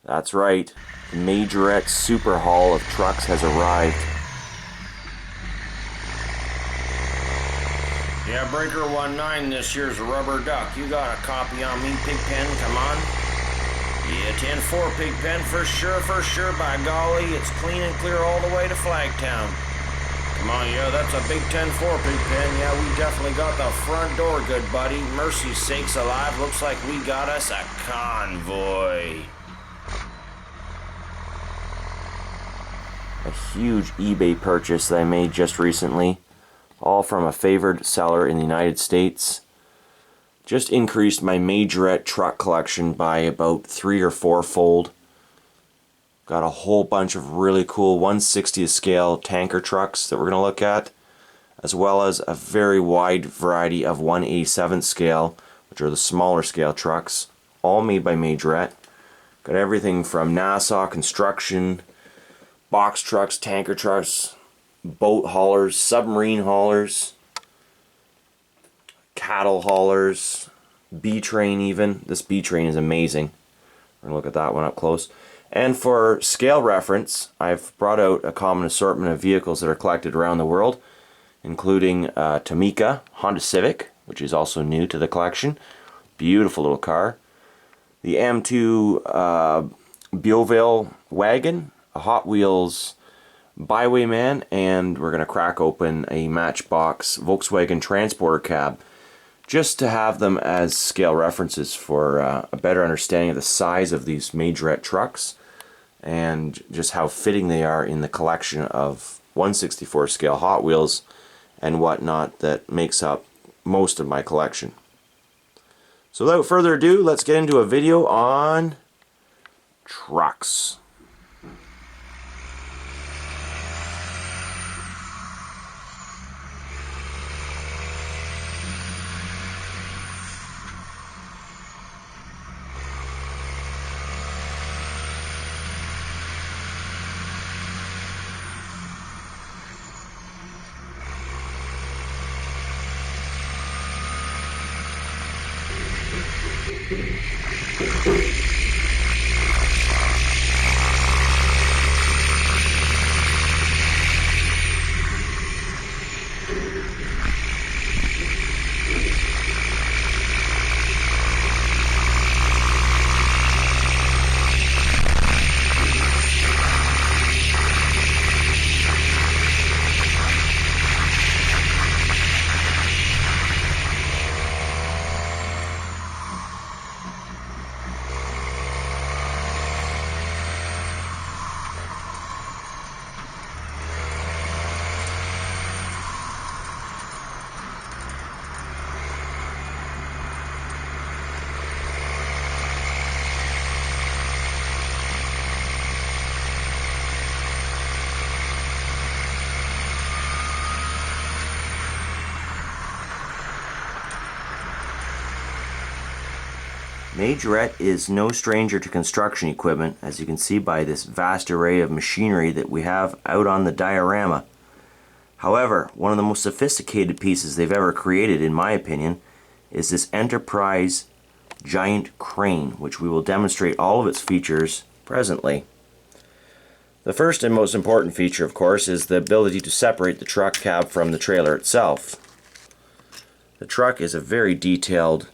That's right, the Majorette Super Haul of trucks has arrived. Yeah, Breaker 19, this year's a rubber duck. You got a copy on me, Pigpen? Come on. Yeah, 10-4 Pigpen, for sure, by golly. It's clean and clear all the way to Flagtown. Come on, yeah, that's a big 10-4 Pigpen. Yeah, we definitely got the front door, good buddy. Mercy sakes alive, looks like we got us a Convoy. A huge eBay purchase that I made just recently, all from a favored seller in the United States. Just increased my Majorette truck collection by about 3 or 4-fold. Got a whole bunch of really cool 1/60th scale tanker trucks that we're going to look at, as well as a very wide variety of 1/87th scale, which are the smaller scale trucks, all made by Majorette. Got everything from Nassau construction, box trucks, tanker trucks, boat haulers, submarine haulers, cattle haulers, B-train even. This B-train is amazing. We're going to look at that one up close. And for scale reference, I've brought out a common assortment of vehicles that are collected around the world, including Tomica Honda Civic, which is also new to the collection. Beautiful little car. The M2 Beauville wagon, a Hot Wheels Bywayman, and we're going to crack open a Matchbox Volkswagen Transporter cab, just to have them as scale references for a better understanding of the size of these Majorette trucks and just how fitting they are in the collection of 1/64 scale Hot Wheels and whatnot that makes up most of my collection. So without further ado, let's get into a video on trucks. Majorette is no stranger to construction equipment, as you can see by this vast array of machinery that we have out on the diorama. However, one of the most sophisticated pieces they've ever created, in my opinion, is this Enterprise giant crane, which we will demonstrate all of its features presently. The first and most important feature, of course, is the ability to separate the truck cab from the trailer itself. The truck is a very detailed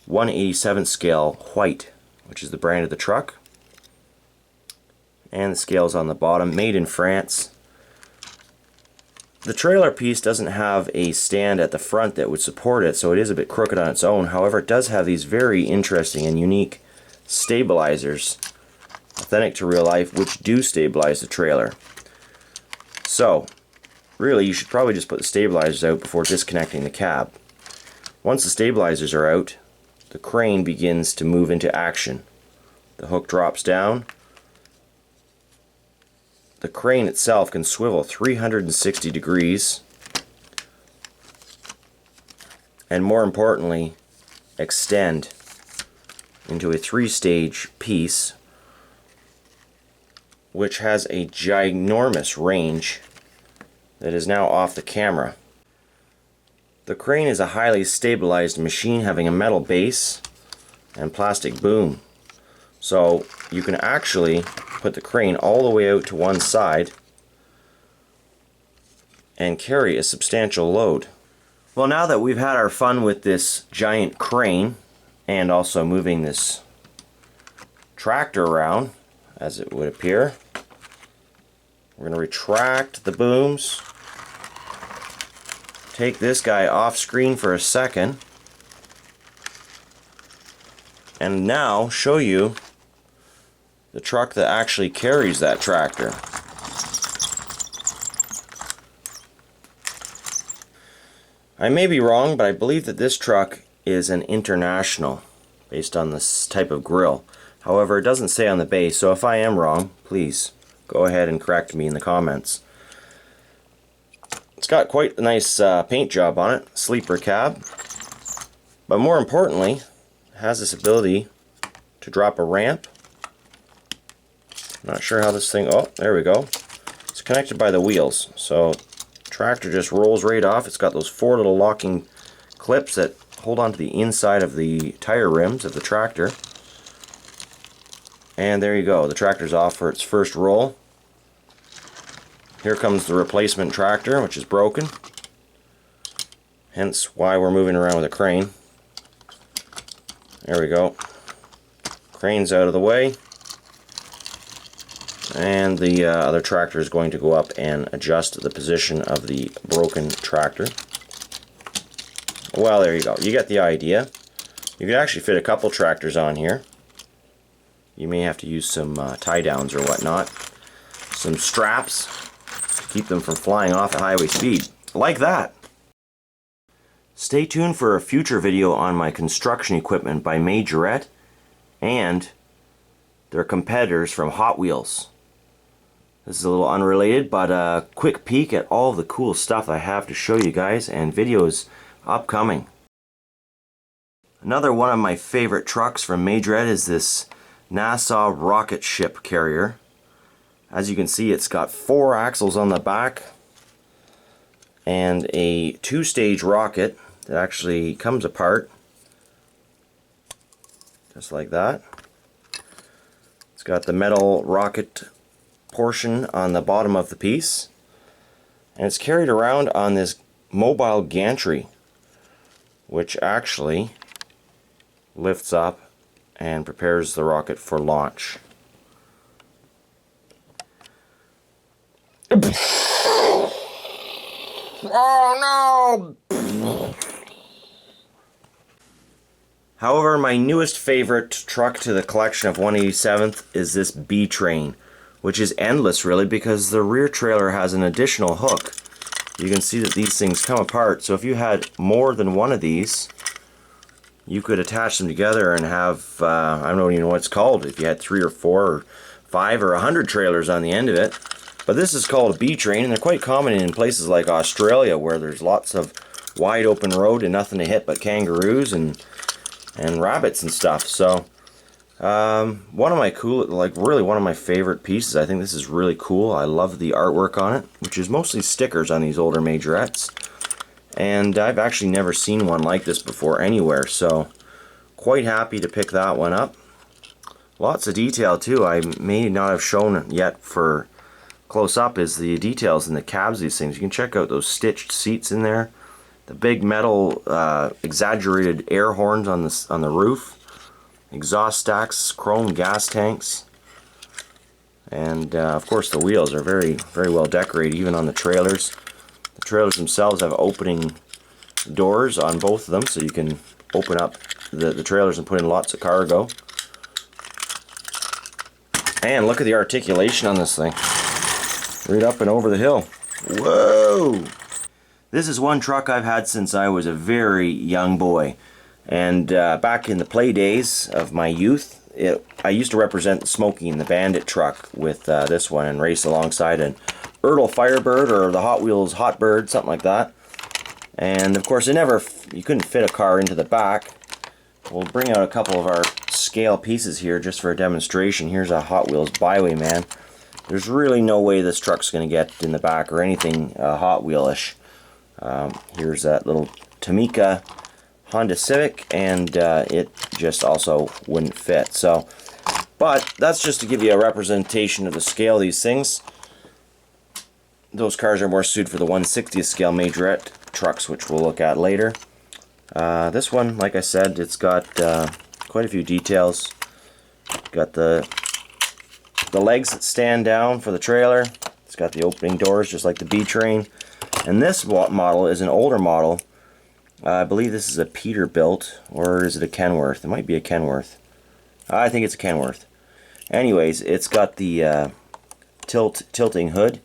1/87th scale white, which is the brand of the truck, and the scales on the bottom, made in France. The trailer piece doesn't have a stand at the front that would support it, so it is a bit crooked on its own. However, it does have these very interesting and unique stabilizers, authentic to real life, which do stabilize the trailer. So really, you should probably just put the stabilizers out before disconnecting the cab. Once the stabilizers are out, the crane begins to move into action. The hook drops down. The crane itself can swivel 360 degrees, and more importantly, extend into a 3-stage piece, which has a ginormous range that is now off the camera. The crane is a highly stabilized machine having a metal base and plastic boom. So you can actually put the crane all the way out to one side and carry a substantial load. Well, now that we've had our fun with this giant crane and also moving this tractor around, as it would appear, we're going to retract the booms, take this guy off screen for a second, and now show you the truck that actually carries that tractor. I may be wrong, but I believe that this truck is an International based on this type of grille. However, it doesn't say on the base, so if I am wrong, please go ahead and correct me in the comments. It's got quite a nice paint job on it, sleeper cab, but more importantly, it has this ability to drop a ramp. Not sure how this thing, oh, there we go. It's connected by the wheels, so tractor just rolls right off. It's got those 4 little locking clips that hold onto the inside of the tire rims of the tractor. And there you go, the tractor's off for its first roll. Here comes the replacement tractor, which is broken. Hence why we're moving around with a crane. There we go. Crane's out of the way. And the other tractor is going to go up and adjust the position of the broken tractor. Well, there you go. You get the idea. You could actually fit a couple tractors on here. You may have to use some tie downs or whatnot. Some straps to keep them from flying off at highway speed. Like that. Stay tuned for a future video on my construction equipment by Majorette and their competitors from Hot Wheels. This is a little unrelated, but a quick peek at all the cool stuff I have to show you guys, and videos upcoming. Another one of my favorite trucks from Majorette is this NASA rocket ship carrier. As you can see, it's got 4 axles on the back and a 2-stage rocket that actually comes apart just like that. It's got the metal rocket portion on the bottom of the piece, and it's carried around on this mobile gantry, which actually lifts up and prepares the rocket for launch. Oh no! However, my newest favorite truck to the collection of 187th is this B-Train, which is endless really because the rear trailer has an additional hook. You can see that these things come apart, so if you had more than one of these, you could attach them together and have, I don't even know what it's called, if you had 3 or 4 or 5 or 100 trailers on the end of it. But this is called a B-Train, and they're quite common in places like Australia where there's lots of wide open road and nothing to hit but kangaroos and rabbits and stuff. So one of my really one of my favorite pieces. I think this is really cool. I love the artwork on it, which is mostly stickers on these older Majorettes. And I've actually never seen one like this before anywhere, so quite happy to pick that one up. Lots of detail too. I may not have shown yet for close up is the details in the cabs of these things. You can check out those stitched seats in there. The big metal exaggerated air horns on the roof. Exhaust stacks, chrome gas tanks, and of course the wheels are very, very well decorated, even on the trailers. The trailers themselves have opening doors on both of them, so you can open up the trailers and put in lots of cargo. And look at the articulation on this thing. Right up and over the hill. Whoa! This is one truck I've had since I was a very young boy. And back in the play days of my youth, I used to represent the Smokey and the Bandit truck with this one and race alongside an Ertl Firebird or the Hot Wheels Hot Bird, something like that. And of course, you couldn't fit a car into the back. We'll bring out a couple of our scale pieces here just for a demonstration. Here's a Hot Wheels Bywayman. There's really no way this truck's going to get in the back or anything Hot Wheelish. Here's that little Tamika Honda Civic, and it just also wouldn't fit. So, But that's just to give you a representation of the scale of these things. Those cars are more suited for the 1/60th scale Majorette trucks, which we'll look at later. This one, like I said, it's got quite a few details. Got the legs that stand down for the trailer. It's got the opening doors just like the B-Train. And this model is an older model. I believe this is a Peterbilt, or is it a Kenworth? It might be a Kenworth. I think it's a Kenworth. Anyways, it's got the tilting hood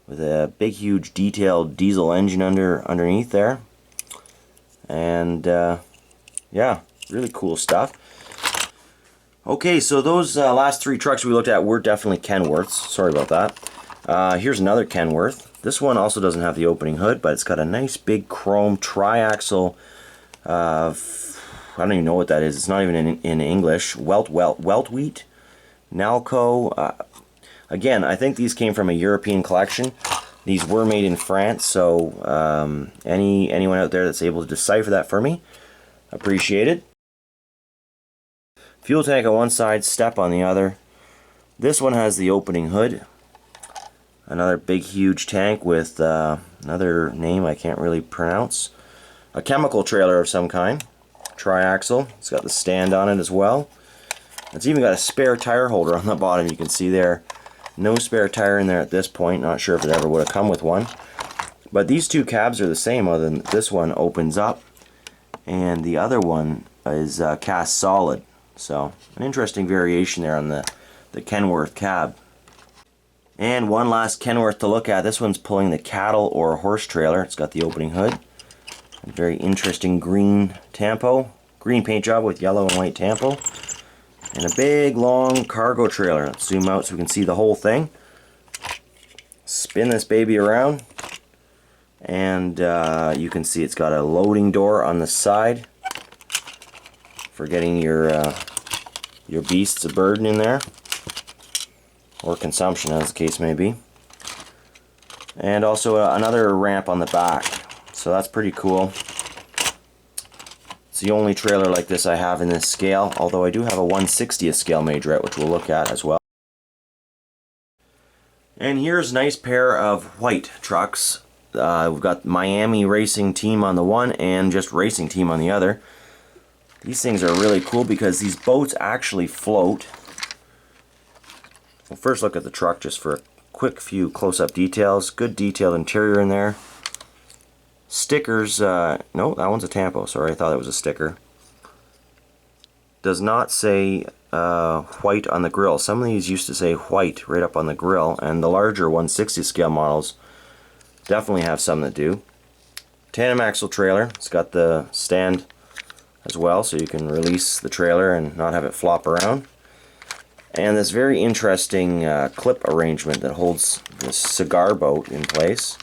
with a big, huge, detailed diesel engine underneath there. And yeah, really cool stuff. Okay, so those last three trucks we looked at were definitely Kenworths. Sorry about that. Here's another Kenworth. This one also doesn't have the opening hood, but it's got a nice big chrome triaxle. I don't even know what that is. It's not even in English. Weltweit, Nalco. Again, I think these came from a European collection. These were made in France, so anyone out there that's able to decipher that for me, appreciate it. Fuel tank on one side, step on the other. This one has the opening hood. Another big huge tank with another name I can't really pronounce. A chemical trailer of some kind. Triaxle. It's got the stand on it as well. It's even got a spare tire holder on the bottom, you can see there. No spare tire in there at this point. Not sure if it ever would have come with one. But these two cabs are the same, other than this one opens up and the other one is cast solid. So an interesting variation there on the Kenworth cab. And one last Kenworth to look at. This one's pulling the cattle or horse trailer. It's got the opening hood. A very interesting green tampo. Green paint job with yellow and white tampo. And a big long cargo trailer. Let's zoom out so we can see the whole thing. Spin this baby around. And you can see it's got a loading door on the side for getting your beasts of burden in there. Or consumption, as the case may be. And also another ramp on the back. So that's pretty cool. It's the only trailer like this I have in this scale, although I do have a 1/60th scale Majorette, which we'll look at as well. And here's a nice pair of white trucks. We've got Miami Racing Team on the one and just Racing Team on the other. These things are really cool because these boats actually float. We'll first look at the truck just for a quick few close-up details. Good detailed interior in there. Stickers, no, that one's a tampo. Sorry, I thought it was a sticker. Does not say white on the grill. Some of these used to say white right up on the grill, and the larger 1/60 scale models definitely have some that do. Tandem axle trailer. It's got the stand as well, so you can release the trailer and not have it flop around. And this very interesting clip arrangement that holds this cigar boat in place.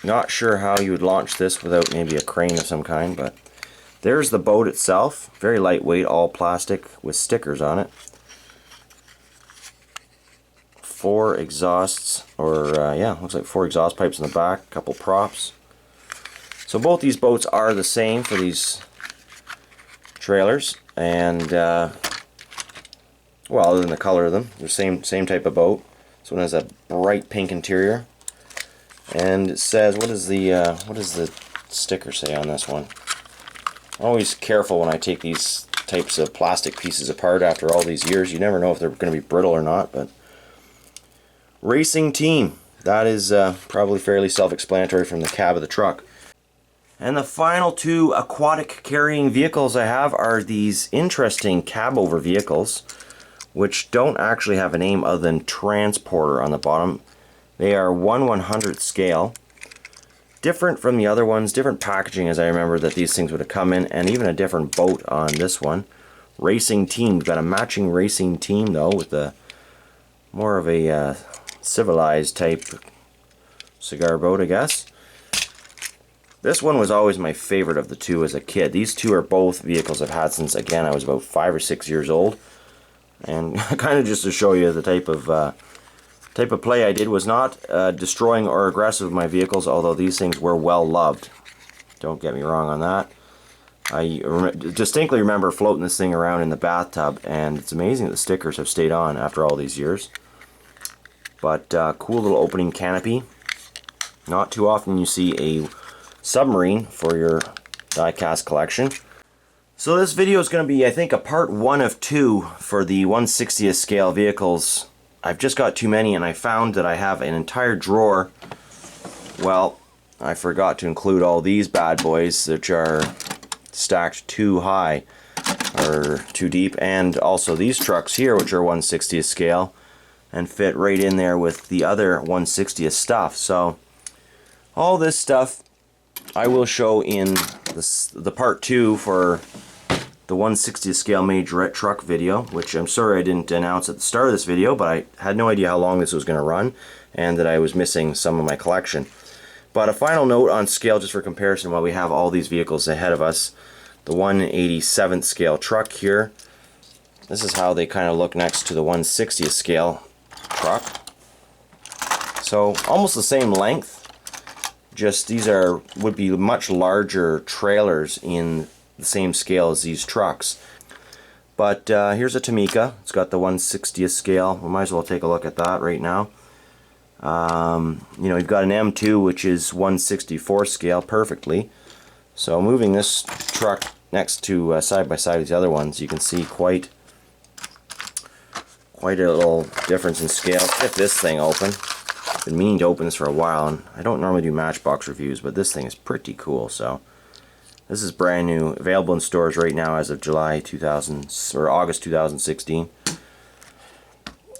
Not sure how you would launch this without maybe a crane of some kind, but there's the boat itself. Very lightweight, all plastic with stickers on it. 4 exhausts, or yeah, looks like 4 exhaust pipes in the back, a couple props. So both these boats are the same for these trailers, and well, other than the color of them, they're same type of boat. This one has a bright pink interior, and it says, what does the sticker say on this one? I'm always careful when I take these types of plastic pieces apart after all these years. You never know if they're going to be brittle or not. But Racing Team, that is probably fairly self-explanatory from the cab of the truck. And the final 2 aquatic carrying vehicles I have are these interesting cab-over vehicles, which don't actually have a name other than transporter on the bottom. They are 1/100th scale. Different from the other ones, different packaging as I remember that these things would have come in, and even a different boat on this one. Racing Team, we've got a matching Racing Team though, with a more of a civilized type cigar boat, I guess. This one was always my favorite of the two as a kid. These two are both vehicles I've had since, again, I was about 5 or 6 years old. And kind of just to show you the type of play I did was not destroying or aggressive with my vehicles, although these things were well loved. Don't get me wrong on that. distinctly remember floating this thing around in the bathtub, and it's amazing that the stickers have stayed on after all these years. But cool little opening canopy. Not too often you see a submarine for your diecast collection. So this video is going to be, I think, a part 1 of 2 for the 1/60th scale vehicles. I've just got too many, and I found that I have an entire drawer. Well, I forgot to include all these bad boys, which are stacked too high or too deep, and also these trucks here, which are 1/60th scale and fit right in there with the other 1/60th stuff. So all this stuff I will show in the part 2 for the 1/60th scale Majorette truck video, which I'm sorry I didn't announce at the start of this video, but I had no idea how long this was going to run and that I was missing some of my collection. But a final note on scale, just for comparison, while we have all these vehicles ahead of us. The 1/87th scale truck here. This is how they kind of look next to the 1/60th scale truck. So almost the same length, just these would be much larger trailers in the same scale as these trucks. But here's a Tamika. It's got the 1/60th scale. We might as well take a look at that right now. You know, you've got an M2, which is 1/64 scale perfectly. So moving this truck next to side by side with the other ones, you can see quite a little difference in scale. Get this thing open. I've been meaning to open this for a while, and I don't normally do Matchbox reviews, but this thing is pretty cool. So this is brand new, available in stores right now as of July 2000 or August 2016.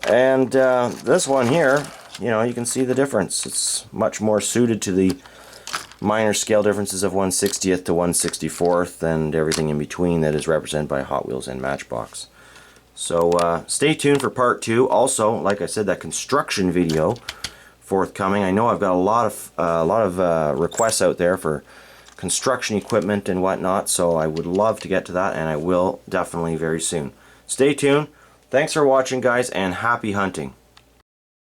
And this one here, you know, you can see the difference. It's much more suited to the minor scale differences of 1/60th to 1/64th and everything in between that is represented by Hot Wheels and Matchbox. So stay tuned for part 2. Also, like I said, that construction video forthcoming. I know I've got a lot of requests out there for construction equipment and whatnot, so I would love to get to that, and I will definitely very soon. Stay tuned. Thanks for watching, guys, and happy hunting.